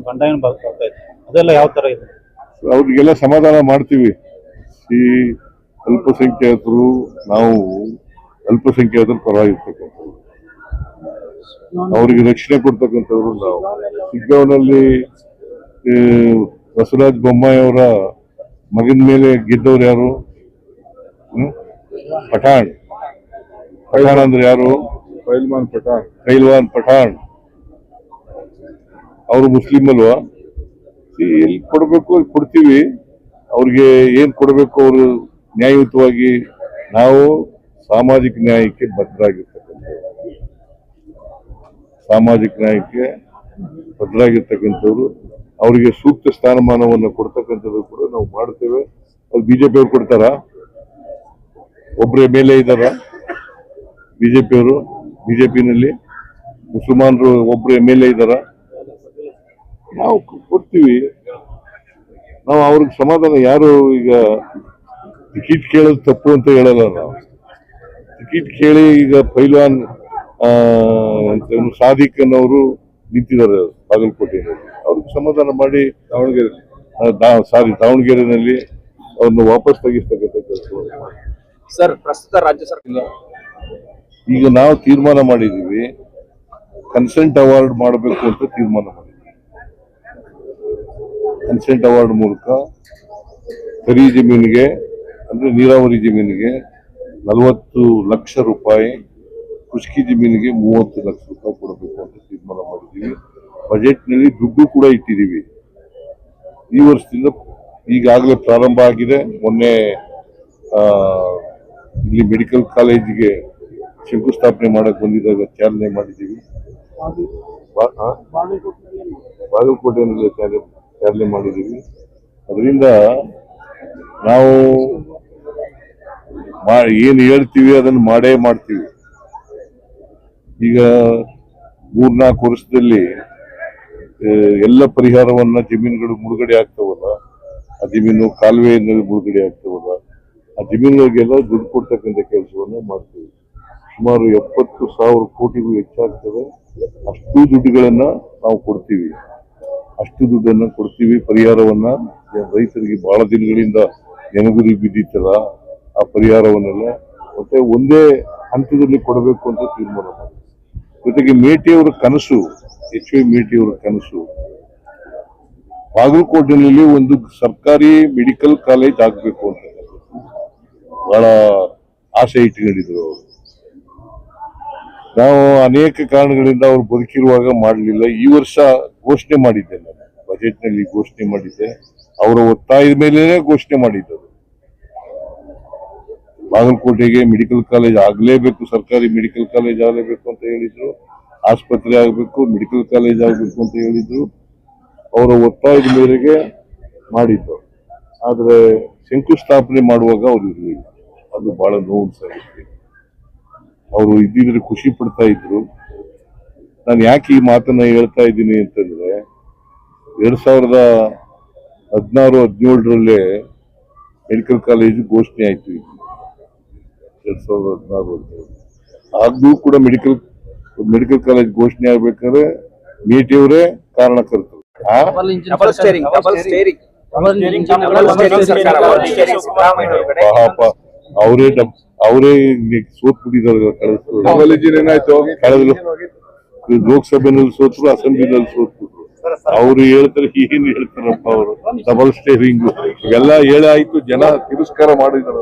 ಬಂಡಾಯನ ಬರ್ತಾ ಇದೆ. ಅದೆಲ್ಲ ಯಾವ ತರ ಇದೆ? ಅವ್ರಿಗೆಲ್ಲ ಸಮಾಧಾನ ಮಾಡ್ತೀವಿ. ಈ ಅಲ್ಪಸಂಖ್ಯಾತರು, ನಾವು ಅಲ್ಪಸಂಖ್ಯಾತರ ಪರವಾಗಿರ್ತಕ್ಕಂಥವ್ರು, ಅವರಿಗೆ ರಕ್ಷಣೆ ಕೊಡ್ತಕ್ಕಂಥವ್ರು ನಾವು. ಶಿಗ್ಗಾಂವ್ನಲ್ಲಿ ಬಸವರಾಜ ಬೊಮ್ಮಾಯಿ ಅವರ ಮಗನ ಮೇಲೆ ಗೆದ್ದವ್ರು ಯಾರು? ಪಠಾಣ್. ಪಠಾಣ್ ಅಂದ್ರೆ ಯಾರು? ಪೈಲ್ವಾನ್ ಪಠಾಣ್. ಅವರು ಮುಸ್ಲಿಂ ಅಲ್ವಾ? ಎಲ್ಲಿ ಕೊಡಬೇಕು ಕೊಡ್ತೀವಿ. ಅವ್ರಿಗೆ ಏನ್ ಕೊಡಬೇಕು ಅವರು ನ್ಯಾಯಯುತವಾಗಿ. ನಾವು ಸಾಮಾಜಿಕ ನ್ಯಾಯಕ್ಕೆ ಬದ್ಧರಾಗಿರ್ತಕ್ಕಂಥವ್ರು, ಸಾಮಾಜಿಕ ನ್ಯಾಯಕ್ಕೆ ಬದ್ಧರಾಗಿರ್ತಕ್ಕಂಥವ್ರು. ಅವರಿಗೆ ಸೂಕ್ತ ಸ್ಥಾನಮಾನವನ್ನು ಕೊಡ್ತಕ್ಕಂಥದ್ದು ಕೂಡ ನಾವು ಮಾಡ್ತೇವೆ. ಅದು ಬಿಜೆಪಿ ಅವ್ರು ಕೊಡ್ತಾರ? ಒಬ್ಬರೇ ಮೇಲೆ ಇದ್ದಾರ ಬಿಜೆಪಿಯವರು? ಬಿಜೆಪಿನಲ್ಲಿ ಮುಸಲ್ಮಾನರು ಒಬ್ಬರೇ ಮೇಲೆ ಇದ್ದಾರ? ನಾವು ಕೊಡ್ತೀವಿ. ನಾವು ಅವ್ರಿಗೆ ಸಮಾಧಾನ. ಯಾರು ಈಗ ಟಿಕೆಟ್ ಕೇಳೋದು ತಪ್ಪು ಅಂತ ಹೇಳಲ್ಲ ನಾವು. ಟಿಕೆಟ್ ಕೇಳಿ ಈಗ ಪೈಲ್ವಾನ್ ಸಾದಿಕ್ ಅನ್ನೋರು ನಿಂತಿದ್ದಾರೆ ಬಾಗಲಕೋಟೆಯಲ್ಲಿ. ಅವ್ರಿಗೆ ಸಮಾಧಾನ ಮಾಡಿ ದಾವಣಗೆರೆನಲ್ಲಿ ಅವ್ರನ್ನ ವಾಪಸ್ ತೆಗಿಸ್ತಕ್ಕಂಥ ಕೆಲಸ. ಸರ್, ಪ್ರಸ್ತುತ ರಾಜ್ಯ ಸರ್ಕಾರ ಈಗ ನಾವು ತೀರ್ಮಾನ ಮಾಡಿದೀವಿ, ಕನ್ಸೆಂಟ್ ಅವಾರ್ಡ್ ಮಾಡಬೇಕು ಅಂತ ತೀರ್ಮಾನ ಮಾಡಿದ್ವಿ. ಕನ್ಸೆಂಟ್ ಅವಾರ್ಡ್ ಮೂಲಕ ಕರಿ ಜಮೀನಿಗೆ ಅಂದ್ರೆ ನೀರಾವರಿ ಜಮೀನಿಗೆ 40 ಲಕ್ಷ ರೂಪಾಯಿ, ಕೃಷಿ ಜಮೀನಿಗೆ 30 ಲಕ್ಷ ರೂಪಾಯಿ ಕೊಡಬೇಕು ಅಂತ ತೀರ್ಮಾನ ಮಾಡಿದ್ದೀವಿ. ಬಜೆಟ್ನಲ್ಲಿ ದುಡ್ಡು ಕೂಡ ಇಟ್ಟಿದ್ದೀವಿ. ಈ ವರ್ಷದಿಂದ ಈಗಾಗಲೇ ಪ್ರಾರಂಭ ಆಗಿದೆ. ಮೊನ್ನೆ ಇಲ್ಲಿ ಮೆಡಿಕಲ್ ಕಾಲೇಜಿಗೆ ಶಂಕುಸ್ಥಾಪನೆ ಮಾಡಕ್ ಬಂದಿದ್ದಾಗ ಚಾಲನೆ ಮಾಡಿದ್ದೀವಿ. ಬಾಗಲಕೋಟೆಯಲ್ಲಿ ಚಾಲನೆ ಮಾಡಿದ್ದೀವಿ. ಅದರಿಂದ ನಾವು ಏನು ಹೇಳ್ತೀವಿ ಅದನ್ನು ಮಾಡೇ ಮಾಡ್ತೀವಿ. ಈಗ 3-4 ವರ್ಷದಲ್ಲಿ ಎಲ್ಲ ಪರಿಹಾರವನ್ನ ಜಮೀನುಗಳು ಮುಳುಗಡೆ ಆಗ್ತಾವಲ್ಲ, ಆ ಜಮೀನು ಕಾಲುವೆಯಲ್ಲಿ ಮುಳುಗಡೆ ಆಗ್ತಾವಲ್ಲ, ಆ ಜಮೀನುಗಳಿಗೆಲ್ಲ ದುಡ್ಡು ಕೊಡ್ತಕ್ಕಂಥ ಕೆಲಸವನ್ನ ಮಾಡ್ತೀವಿ. ಸುಮಾರು 70,000 ಕೋಟಿಗೂ ಹೆಚ್ಚಾಗ್ತದೆ. ಅಷ್ಟು ದುಡ್ಡುಗಳನ್ನ ನಾವು ಕೊಡ್ತೀವಿ. ಅಷ್ಟು ದುಡ್ಡನ್ನು ಕೊಡ್ತೀವಿ. ಪರಿಹಾರವನ್ನ ರೈತರಿಗೆ ಬಹಳ ದಿನಗಳಿಂದ ನೆನಗುದಿ ಬಿದ್ದಿತ್ತಲ್ಲ, ಆ ಪರಿಹಾರವನ್ನೆಲ್ಲ ಮತ್ತೆ ಒಂದೇ ಹಂತದಲ್ಲಿ ಕೊಡಬೇಕು ಅಂತ ತೀರ್ಮಾನ ಮಾಡಿ. ಜೊತೆಗೆ ಮೇಟಿಯವರ ಕನಸು, HY ಮೇಟಿಯವರ ಕನಸು, ಬಾಗಲಕೋಟೆಯಲ್ಲಿ ಒಂದು ಸರ್ಕಾರಿ ಮೆಡಿಕಲ್ ಕಾಲೇಜ್ ಆಗ್ಬೇಕು ಅಂತ ಬಹಳ ಆಸೆ ಇಟ್ಕೊಂಡಿದ್ರು ಅವರು. ನಾವು ಅನೇಕ ಕಾರಣಗಳಿಂದ ಅವ್ರು ಬದುಕಿರುವಾಗ ಮಾಡಲಿಲ್ಲ. ಈ ವರ್ಷ ಘೋಷಣೆ ಮಾಡಿದ್ದೆ, ನಾನು ಬಜೆಟ್ ನಲ್ಲಿ ಘೋಷಣೆ ಮಾಡಿದ್ದೆ. ಅವರ ಒತ್ತಾಯದ ಮೇಲೆ ಘೋಷಣೆ ಮಾಡಿದ್ದರು. ಬಾಗಲಕೋಟೆಗೆ ಮೆಡಿಕಲ್ ಕಾಲೇಜ್ ಆಗ್ಲೇಬೇಕು, ಸರ್ಕಾರಿ ಮೆಡಿಕಲ್ ಕಾಲೇಜ್ ಆಗಲೇಬೇಕು ಅಂತ ಹೇಳಿದ್ರು. ಆಸ್ಪತ್ರೆ ಆಗಬೇಕು, ಮೆಡಿಕಲ್ ಕಾಲೇಜ್ ಆಗಬೇಕು ಅಂತ ಹೇಳಿದ್ರು. ಅವರ ಒತ್ತಾಯದ ಮೇರೆಗೆ ಮಾಡಿದ್ದು. ಆದ್ರೆ ಶಂಕುಸ್ಥಾಪನೆ ಮಾಡುವಾಗ ಅವ್ರು ಇರಲಿಲ್ಲ. ಅದು ಬಹಳ ನೋವು ಸಾಗುತ್ತೆ. ಅವರು ಇದ್ದಿದ್ರೆ ಖುಷಿ ಪಡ್ತಾ ಇದ್ರು. ನಾನು ಯಾಕೆ ಈ ಮಾತನ್ನ ಹೇಳ್ತಾ ಇದ್ದೀನಿ ಅಂತಂದ್ರೆ, 2016-17 ಮೆಡಿಕಲ್ ಕಾಲೇಜ್ ಘೋಷಣೆ ಆಯ್ತು. 2016 ಆಗ್ಲೂ ಕೂಡ ಮೆಡಿಕಲ್ ಕಾಲೇಜ್ ಘೋಷಣೆ ಆಗ್ಬೇಕಾದ್ರೆ ಮೇಟಿಯವರೇ ಕಾರಣಕರ್ತರು. ಅವರೇ ಸೋತ್ ಬಿಟ್ಟಿದ್ದಾರೆ. ಲೋಕಸಭೆನಲ್ಲಿ ಸೋತರು, ಅಸೆಂಬ್ಲಿನಲ್ಲಿ ಸೋತ್ಬಿಟ್ರು. ಅವ್ರು ಹೇಳ್ತಾರೆ, ಏನ್ ಹೇಳ್ತಾರಪ್ಪ ಅವರು, ಡಬಲ್ ಸ್ಟೇರಿಂಗ್ ಇವೆಲ್ಲ ಹೇಳಾಯ್ತು. ಜನ ತಿರಸ್ಕಾರ ಮಾಡಿದ್ದಾರೆ.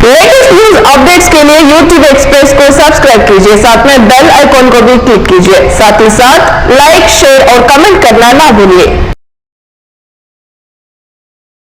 लेटेस्ट न्यूज अपडेट्स के लिए YouTube एक्सप्रेस को सब्सक्राइब कीजिए, साथ में बेल आइकॉन को भी क्लिक कीजिए। साथ ही साथ लाइक, शेयर और कमेंट करना ना भूलिए।